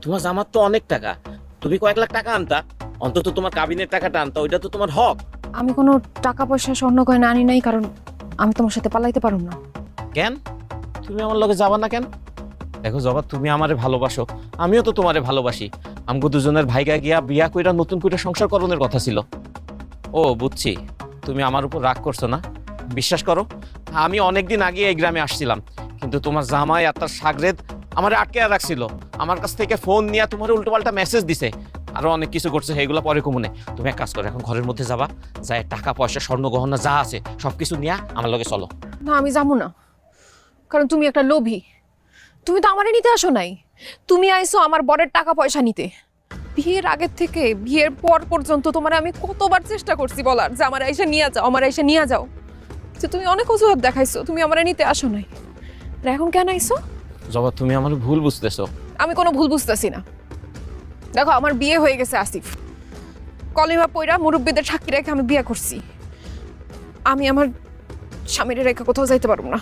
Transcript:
তোমার জামার তো অনেক টাকা, তুমি কয়েক লাখ টাকা আনতা, অন্তত তোমার কাবিনের টাকাটা আনতা, ওইটা তো তোমার হক। আমি কোনো টাকা পয়সা স্বর্ণ গয়না আনি নাই, কারণ আমি তোমার সাথে পালাইতে পারুম না। কেন তুমি আমার লগে যাবা না কেন? দেখো জবা, তুমি আমারে ভালোবাসো, আমিও তো তোমারে ভালোবাসি। আমগো দুজনের ভাইগা গিয়া বিয়া কইরা নতুন করে সংসার করণের কথা ছিল। ও বুঝছি, তুমি আমার উপর রাগ করছো না। বিশ্বাস করো, আমি অনেকদিন আগে এই গ্রামে আসছিলাম, কিন্তু তোমার জামাই আর তার সাগরেদ আমারে আটকে রাখছিল। আমার কাছ থেকে ফোন নিয়ে তোমার উল্টোপাল্টা মেসেজ দিছে, আরো অনেক কিছু করছে, সেগুলো পরে কমুনে। তুমি এক কাজ করো, এখন ঘরের মধ্যে যাবা, যাই টাকা পয়সা স্বর্ণ গহনা যা আছে সবকিছু নিয়ে আমার লগে চলো। না, আমি যাবো না, কারণ তুমি একটা লোভী। তুমি তো আমারে নিতে আসো নাই, তুমি আইছো আমার বরের টাকা পয়সা নিতে। বিয়ের আগের থেকে বিয়ের পর পর্যন্ত তোমার আমি কতবার চেষ্টা করছি বলার যে আমার এসে নিয়ে যাও, আমার এসে নিয়ে যাও, যে তুমি অনেক অজুহাত দেখাইছো, তুমি আমারে নিতে আসো নাই। আর এখন কেন আইছো? জবা, তুমি আমার ভুল বুঝতেছো। আমি কোনো ভুল বুঝতেছি না। দেখো, আমার বিয়ে হয়ে গেছে আসিফ, কলিমা পয়রা মুরব্বীদের সাক্ষী রেখে আমি বিয়ে করছি। আমি আমার স্বামীর রেখে কোথাও যাইতে পারবো না।